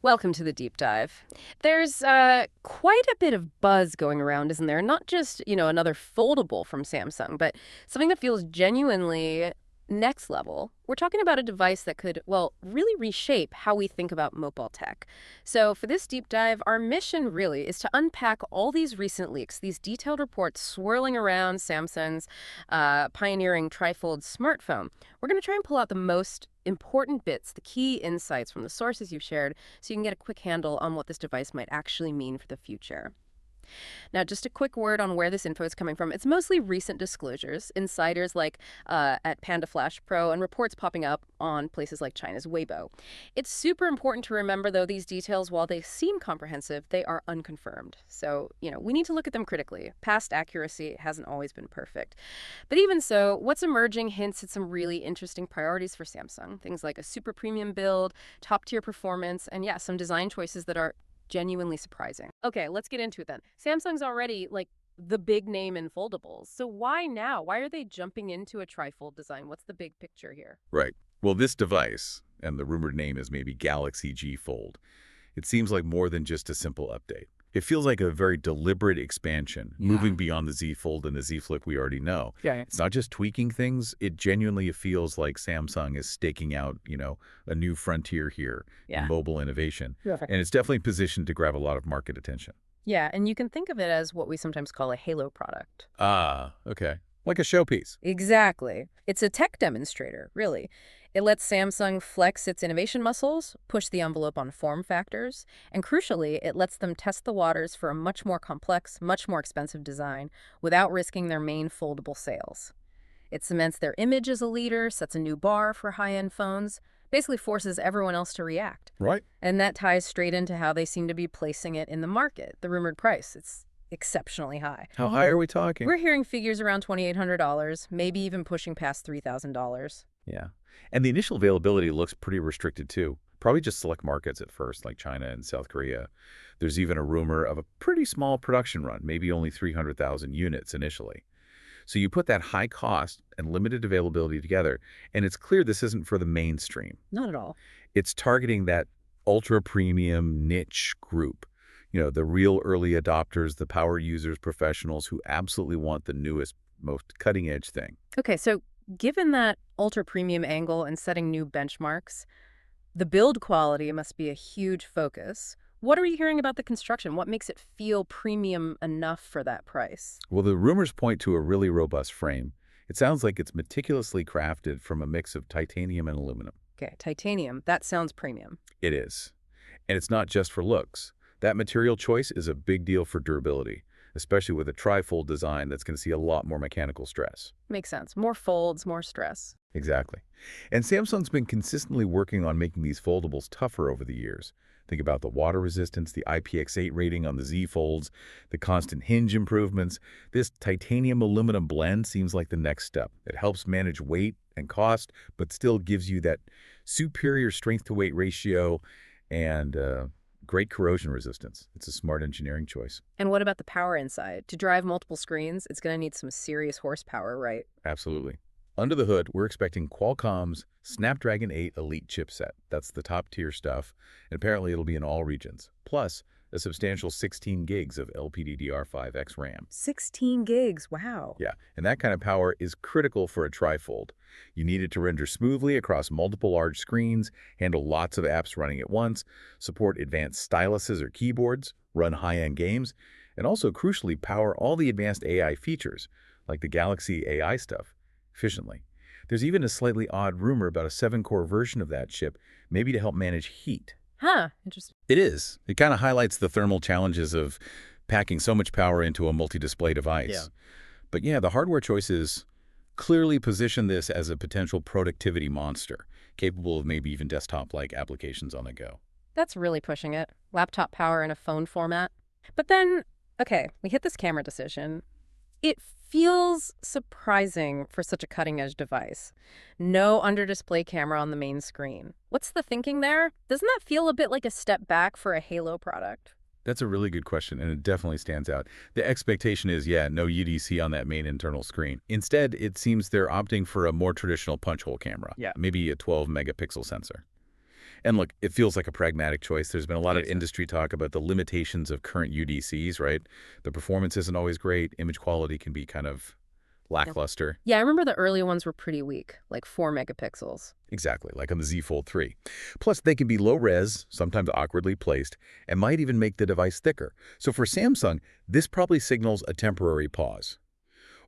Welcome to the deep dive. There's quite a bit of buzz going around, isn't there? Not just, another foldable from Samsung, but something that feels genuinely next level. We're talking about a device that could, well, really reshape how we think about mobile tech. So for this deep dive, our mission really is to unpack all these recent leaks, these detailed reports swirling around Samsung's pioneering trifold smartphone. We're going to try and pull out the most important bits, the key insights from the sources you've shared, so you can get a quick handle on what this device might actually mean for the future. Now, just a quick word on where this info is coming from. It's mostly recent disclosures, insiders like at Panda Flash Pro, and reports popping up on places like China's Weibo. It's super important to remember, though, these details, while they seem comprehensive, they are unconfirmed. So, we need to look at them critically. Past accuracy hasn't always been perfect. But even so, what's emerging hints at some really interesting priorities for Samsung. Things like a super premium build, top-tier performance, and yeah, some design choices that are genuinely surprising. Okay, let's get into it then. Samsung's already like the big name in foldables. So why now? Why are they jumping into a trifold design? What's the big picture here? Right. Well, this device, and the rumored name is maybe Galaxy G Fold, it seems like more than just a simple update. It feels like a very deliberate expansion, moving beyond the Z Fold and the Z Flip we already know. Yeah. It's not just tweaking things. It genuinely feels like Samsung is staking out, a new frontier here in mobile innovation. Yeah. And it's definitely positioned to grab a lot of market attention. Yeah, and you can think of it as what we sometimes call a halo product. Ah, okay. Like a showpiece. Exactly. It's a tech demonstrator, really. It lets Samsung flex its innovation muscles, push the envelope on form factors, and crucially, it lets them test the waters for a much more complex, much more expensive design without risking their main foldable sales. It cements their image as a leader, sets a new bar for high-end phones, basically forces everyone else to react. Right. And that ties straight into how they seem to be placing it in the market, the rumored price. It's exceptionally high. How high are we talking? We're hearing figures around $2,800, maybe even pushing past $3,000. Yeah. And the initial availability looks pretty restricted too. Probably just select markets at first, like China and South Korea. There's even a rumor of a pretty small production run, maybe only 300,000 units initially. So you put that high cost and limited availability together, and it's clear this isn't for the mainstream. Not at all. It's targeting that ultra-premium niche group. The real early adopters, the power users, professionals who absolutely want the newest, most cutting-edge thing. Okay, so given that ultra-premium angle and setting new benchmarks, the build quality must be a huge focus. What are we hearing about the construction? What makes it feel premium enough for that price? Well, the rumors point to a really robust frame. It sounds like it's meticulously crafted from a mix of titanium and aluminum. Okay, titanium, that sounds premium. It is. And it's not just for looks. That material choice is a big deal for durability, especially with a trifold design that's going to see a lot more mechanical stress. Makes sense. More folds, more stress. Exactly. And Samsung's been consistently working on making these foldables tougher over the years. Think about the water resistance, the IPX8 rating on the Z Folds, the constant hinge improvements. This titanium-aluminum blend seems like the next step. It helps manage weight and cost, but still gives you that superior strength-to-weight ratio and great corrosion resistance. It's a smart engineering choice. And what about the power inside? To drive multiple screens, it's going to need some serious horsepower, right? Absolutely. Under the hood, we're expecting Qualcomm's Snapdragon 8 Elite chipset. That's the top-tier stuff, and apparently it'll be in all regions. Plus, a substantial 16 gigs of LPDDR5X RAM. 16 gigs, wow. Yeah, and that kind of power is critical for a trifold. You need it to render smoothly across multiple large screens, handle lots of apps running at once, support advanced styluses or keyboards, run high-end games, and also, crucially, power all the advanced AI features, like the Galaxy AI stuff, efficiently. There's even a slightly odd rumor about a 7-core version of that chip, maybe to help manage heat. Huh, interesting. It is. It kind of highlights the thermal challenges of packing so much power into a multi-display device. Yeah. But yeah, the hardware choices clearly position this as a potential productivity monster, capable of maybe even desktop-like applications on the go. That's really pushing it. Laptop power in a phone format. But then, okay, we hit this camera decision. It feels surprising for such a cutting-edge device. No under-display camera on the main screen. What's the thinking there? Doesn't that feel a bit like a step back for a Halo product? That's a really good question, and it definitely stands out. The expectation is, no UDC on that main internal screen. Instead, it seems they're opting for a more traditional punch hole camera, maybe a 12-megapixel sensor. And look, it feels like a pragmatic choice. There's been a lot of Makes sense. industry talk about the limitations of current UDCs, right? The performance isn't always great. Image quality can be kind of Yep. lackluster. Yeah, I remember the early ones were pretty weak, like 4 megapixels. Exactly, like on the Z Fold 3. Plus, they can be low res, sometimes awkwardly placed, and might even make the device thicker. So for Samsung, this probably signals a temporary pause.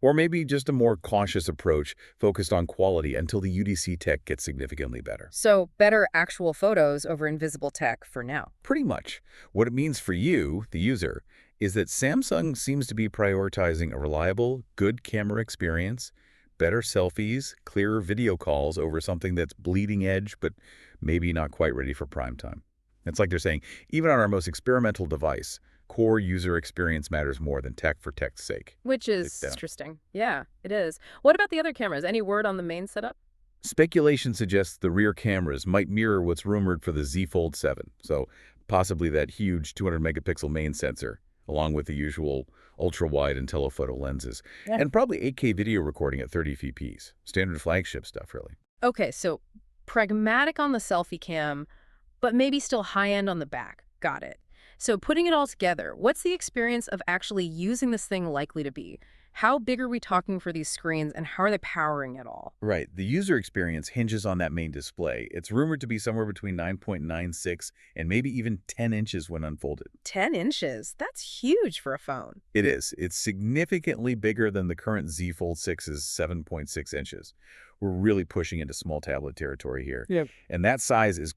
Or maybe just a more cautious approach focused on quality until the UDC tech gets significantly better. So better actual photos over invisible tech for now. Pretty much. What it means for you, the user, is that Samsung seems to be prioritizing a reliable, good camera experience, better selfies, clearer video calls over something that's bleeding edge but maybe not quite ready for prime time. It's like they're saying, even on our most experimental device, core user experience matters more than tech for tech's sake. Which Deep is down. interesting. Yeah, it is. What about the other cameras? Any word on the main setup? Speculation suggests the rear cameras might mirror what's rumored for the Z Fold 7, so possibly that huge 200-megapixel main sensor, along with the usual ultra-wide and telephoto lenses, Yeah. and probably 8K video recording at 30 fps. Standard flagship stuff, really. Okay, so pragmatic on the selfie cam, but maybe still high-end on the back. Got it. So putting it all together, what's the experience of actually using this thing likely to be? How big are we talking for these screens, and how are they powering it all? Right. The user experience hinges on that main display. It's rumored to be somewhere between 9.96 and maybe even 10 inches when unfolded. 10 inches? That's huge for a phone. It is. It's significantly bigger than the current Z Fold 6's 7.6 inches. We're really pushing into small tablet territory here. Yep. And that size is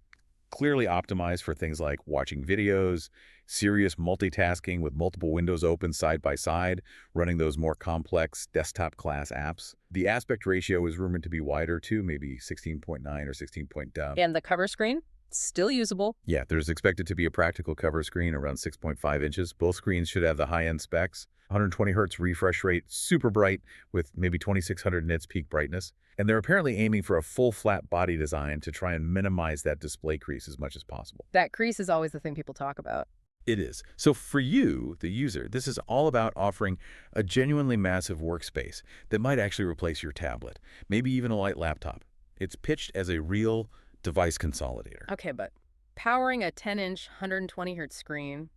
clearly optimized for things like watching videos, serious multitasking with multiple windows open side by side, running those more complex desktop-class apps. The aspect ratio is rumored to be wider too, maybe 16.9 or 16 point down. And the cover screen? Still usable. Yeah, there's expected to be a practical cover screen around 6.5 inches. Both screens should have the high-end specs. 120 hertz refresh rate, super bright with maybe 2600 nits peak brightness. And they're apparently aiming for a full flat body design to try and minimize that display crease as much as possible. That crease is always the thing people talk about. It is. So for you, the user, this is all about offering a genuinely massive workspace that might actually replace your tablet, maybe even a light laptop. It's pitched as a real device consolidator. Okay, but powering a 10-inch, 120 hertz screen,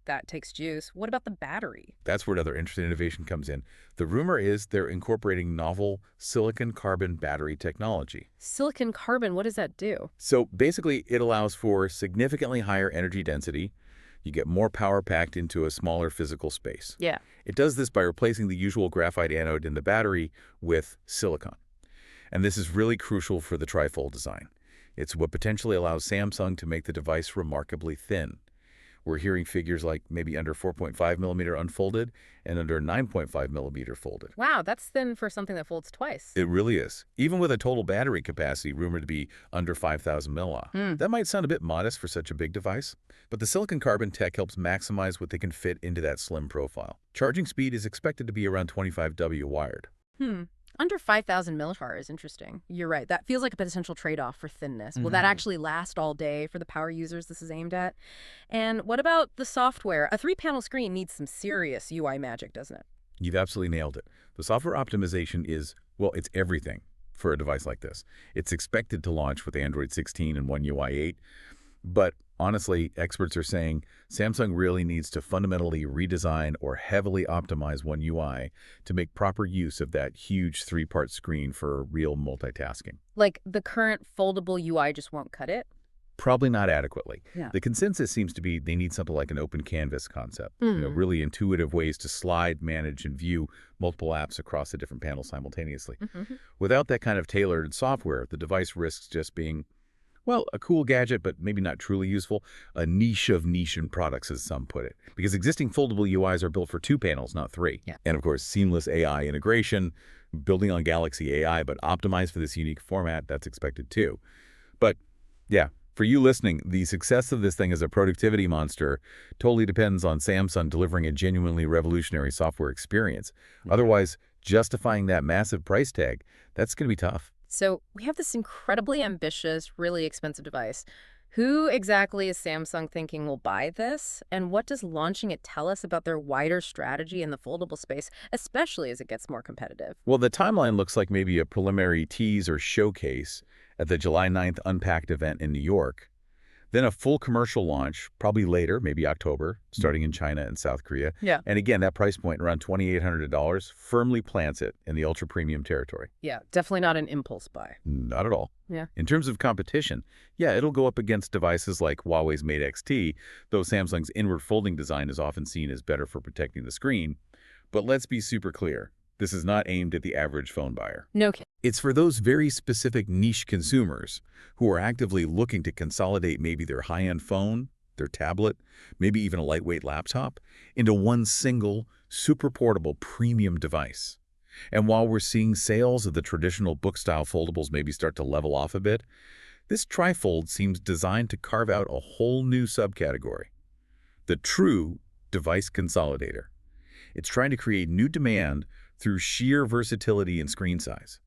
that takes juice. What about the battery? That's where another interesting innovation comes in. The rumor is they're incorporating novel silicon-carbon battery technology. Silicon carbon, what does that do? So basically, it allows for significantly higher energy density. You get more power packed into a smaller physical space. Yeah. It does this by replacing the usual graphite anode in the battery with silicon. And this is really crucial for the trifold design. It's what potentially allows Samsung to make the device remarkably thin. We're hearing figures like maybe under 4.5 millimeter unfolded and under 9.5 millimeter folded. Wow, that's thin for something that folds twice. It really is. Even with a total battery capacity rumored to be under 5,000 mAh. Hmm. That might sound a bit modest for such a big device, but the silicon carbon tech helps maximize what they can fit into that slim profile. Charging speed is expected to be around 25 W wired. Under 5,000 millibar is interesting. You're right. That feels like a potential trade-off for thinness. Will that actually last all day for the power users this is aimed at? And what about the software? A 3-panel screen needs some serious UI magic, doesn't it? You've absolutely nailed it. The software optimization is, well, it's everything for a device like this. It's expected to launch with Android 16 and One UI 8, but honestly, experts are saying Samsung really needs to fundamentally redesign or heavily optimize One UI to make proper use of that huge 3-part screen for real multitasking. Like the current foldable UI just won't cut it? Probably not adequately. Yeah. The consensus seems to be they need something like an open canvas concept, really intuitive ways to slide, manage, and view multiple apps across the different panels simultaneously. Without that kind of tailored software, the device risks just being, well, a cool gadget, but maybe not truly useful. A niche of niche in products, as some put it. Because existing foldable UIs are built for 2 panels, not 3. Yeah. And of course, seamless AI integration, building on Galaxy AI, but optimized for this unique format, that's expected too. But yeah, for you listening, the success of this thing as a productivity monster totally depends on Samsung delivering a genuinely revolutionary software experience. Otherwise, justifying that massive price tag, that's going to be tough. So we have this incredibly ambitious, really expensive device. Who exactly is Samsung thinking will buy this? And what does launching it tell us about their wider strategy in the foldable space, especially as it gets more competitive? Well, the timeline looks like maybe a preliminary tease or showcase at the July 9th Unpacked event in New York. Then a full commercial launch, probably later, maybe October, starting in China and South Korea. Yeah. And again, that price point around $2,800 firmly plants it in the ultra-premium territory. Yeah, definitely not an impulse buy. Not at all. Yeah. In terms of competition, yeah, it'll go up against devices like Huawei's Mate X-T, though Samsung's inward folding design is often seen as better for protecting the screen. But let's be super clear. This is not aimed at the average phone buyer. No kidding. It's for those very specific niche consumers who are actively looking to consolidate maybe their high-end phone, their tablet, maybe even a lightweight laptop, into one single, super portable premium device. And while we're seeing sales of the traditional book-style foldables maybe start to level off a bit, this trifold seems designed to carve out a whole new subcategory, the true device consolidator. It's trying to create new demand through sheer versatility and screen size.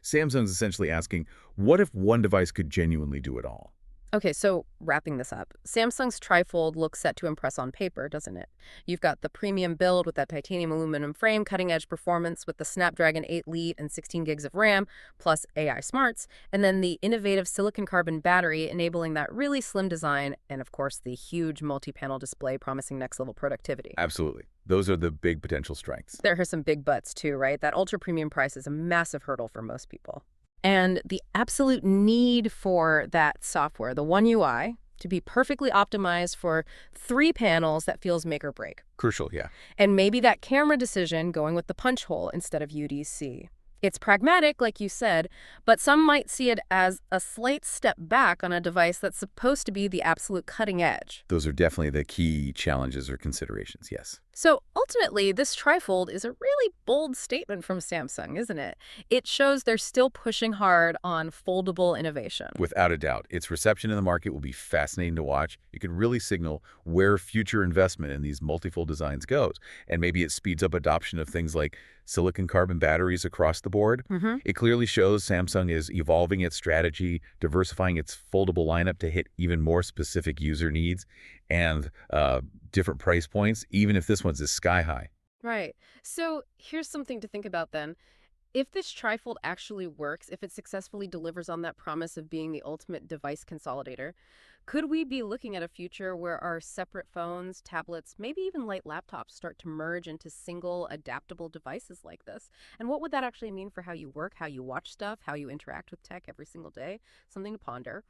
Samsung's essentially asking, what if one device could genuinely do it all? Okay, so wrapping this up, Samsung's trifold looks set to impress on paper, doesn't it? You've got the premium build with that titanium aluminum frame, cutting-edge performance with the Snapdragon 8 Elite and 16 gigs of RAM, plus AI smarts, and then the innovative silicon carbon battery enabling that really slim design, and of course the huge multi-panel display promising next-level productivity. Absolutely. Those are the big potential strengths. There are some big buts too, right? That ultra-premium price is a massive hurdle for most people. And the absolute need for that software, the One UI, to be perfectly optimized for 3 panels that feels make or break. Crucial, yeah. And maybe that camera decision going with the punch hole instead of UDC. It's pragmatic, like you said, but some might see it as a slight step back on a device that's supposed to be the absolute cutting edge. Those are definitely the key challenges or considerations, yes. So ultimately, this trifold is a really bold statement from Samsung, isn't it? It shows they're still pushing hard on foldable innovation. Without a doubt, its reception in the market will be fascinating to watch. It could really signal where future investment in these multifold designs goes. And maybe it speeds up adoption of things like silicon carbon batteries across the board. It clearly shows Samsung is evolving its strategy, diversifying its foldable lineup to hit even more specific user needs and different price points, even if this one's is sky high. Right. So here's something to think about then. If this trifold actually works, if it successfully delivers on that promise of being the ultimate device consolidator, could we be looking at a future where our separate phones, tablets, maybe even light laptops start to merge into single adaptable devices like this? And what would that actually mean for how you work, how you watch stuff, how you interact with tech every single day? Something to ponder.